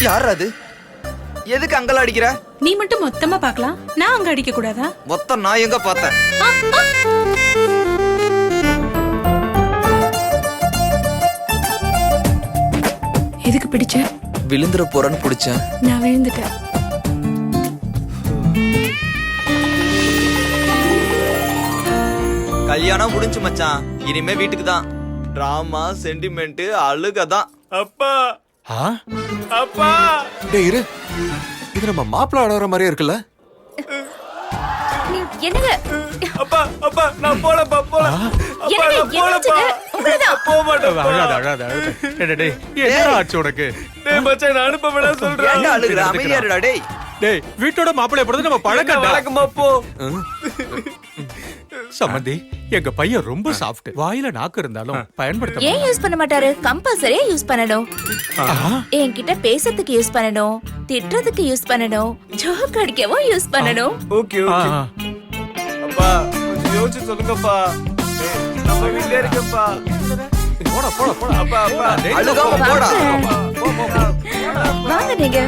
யார் அது? எதுக்கு அங்கெல்லாம் அடிக்கிற? நீ மட்டும் மொத்தமா பார்க்கலாம், நான் அங்க அடிக்க கூடாதா? மொத்தம் நான் எங்க பார்த்தேன்? எதுக்கு பிடிச்ச? விழுந்துற போறன்னு பிடிச்சேன். நான் விழுந்துட்டேன். கல்யாணம் முடிஞ்சு மச்சான், இனிமே வீட்டுக்கு தான். டிராமா, சென்டிமெண்ட், அழுகதான். அப்பா ஆ? அப்பா டேய் இரு, இது நம்ம மாப்பிள்ள ஆடுற மாதிரியே இருக்குல்ல? என்னங்க அப்பா அப்பா நான் போலப்பா போல. அப்பா நான் போலப்பா. போக மாட்டேன். அழாத அழாத அழாத. டேய் டேய் என்னடா ஆச்சு உனக்கு? டேய் மச்சான் நான் அனுப்ப வேணாம் சொல்றேன். ஏன்டா அழுகுற? அமைதியா இருடா டேய். டேய் வீட்டோட மாப்பிள்ளை போறது நம்ம பழக்கம்டா. வழக்கமா போ. சம்மந்தி, எங்க பையன் ரொம்ப சாஃப்ட். வாயில நாக்கு இருந்தாலும் பயன்படுத்த ஏன் யூஸ் பண்ண மாட்டாரு? கம்பல்சரியா யூஸ் பண்ணணும். என்கிட்ட பேசறதுக்கு யூஸ் பண்ணணும், திட்டுறதுக்கு யூஸ் பண்ணணும், ஜோக் அடிக்கவும் யூஸ் பண்ணணும். Okay okay. அப்பா கொஞ்சம் யோசிச்சு சொல்லுங்கப்பா. நம்ம வீட்ல இருக்கேன்ப்பா. போடா போடா போடா. அப்பா அப்பா அழுகாம போடா. வாங்க நீங்க.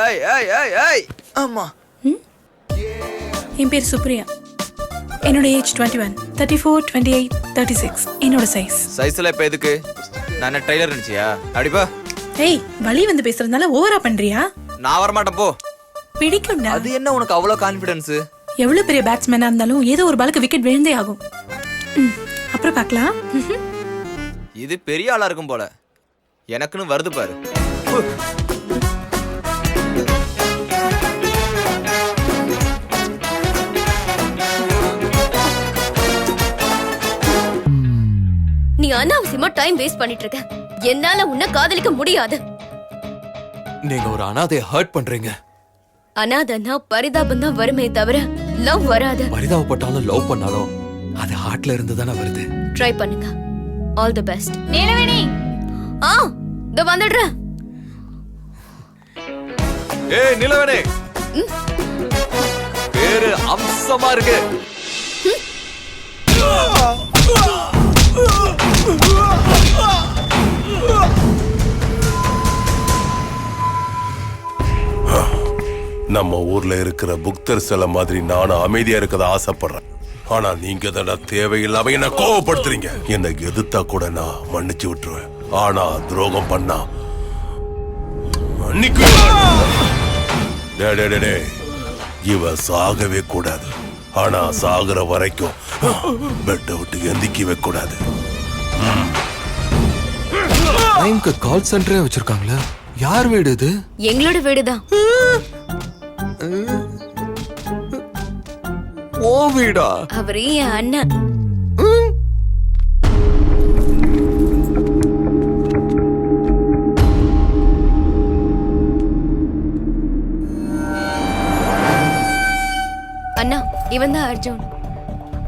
ஏய் ஏய் ஏய் ஏய். ஆமா. என் பேர் சுப்ரியா. என்னோட ஏஜ் 21, 34, 28, 36. என்னோட சைஸ். சைஸ்ல இப்ப எதுக்கு? நான் ட்ரைலர் நினைச்சியா? அடிப்பா. ஏய், வலி வந்து பேசுறதுனால ஓவரா பண்றியா? நான் வர மாட்டேன் போ. பிடிக்கும்டா. அது என்ன உனக்கு அவ்வளவு கான்ஃபிடன்ஸ்? எவ்வளவு பெரிய பேட்ஸ்மேனா இருந்தாலும் ஏதோ ஒரு பாலுக்கு விக்கெட் விழுந்தே ஆகும். அப்புறம் பார்க்கலாம். இது பெரிய ஆளா இருக்கும் போல. எனக்குன்னு வருது பாரு. நீ அனாவசியமா டைம் வேஸ்ட் பண்ணிட்டு இருக்க. என்னால உன்னை காதலிக்க முடியாது. நீங்க ஒரு அனாதையை ஹர்ட் பண்றீங்க. அனாதன்னா பரிதாபம் தான் வருமே தவிர லவ் வராது. பரிதாபப்பட்டாலும் லவ் பண்ணாலும் அது ஹார்ட்ல இருந்து தானே வருது. ட்ரை பண்ணுங்க. All the best. நீலவேணி. இதோ வந்துடுறேன். ஏய் நிலவனே, பேரு அம்சமா இருக்கு. நம்ம ஊர்ல இருக்கிற புக்தர் சிலை மாதிரி நானும் அமைதியா இருக்கத ஆசைப்படுறேன். ஆனா நீங்க தான் தேவையில்லாம என்ன கோவப்படுத்துறீங்க. என்ன எதிர்த்தா கூட நான் மன்னிச்சு விட்டுருவேன். ஆனா துரோகம் பண்ணா இவ சாகவே கூடாது. ஆனா சாகுற வரைக்கும் பெட்டை விட்டு எந்திக்கவே கூடாது. டைம்க்கு கால் சென்டரே வச்சிருக்காங்களே. யார் வீடு இது? எங்களோட வீடுதான். ஓ வீடா? அவரே என் அண்ணன். அண்ணா, இவன் தான் அர்ஜுன்.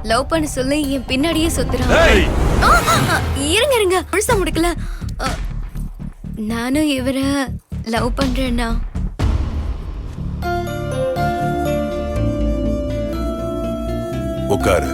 லவ் பண்ண சொல்லி என் பின்னாடியே சுத்துறான். இருங்க இருங்க, முழுசா முடிக்கல. நானும் இவரை லவ் பண்றேன்னா. உட்காரு.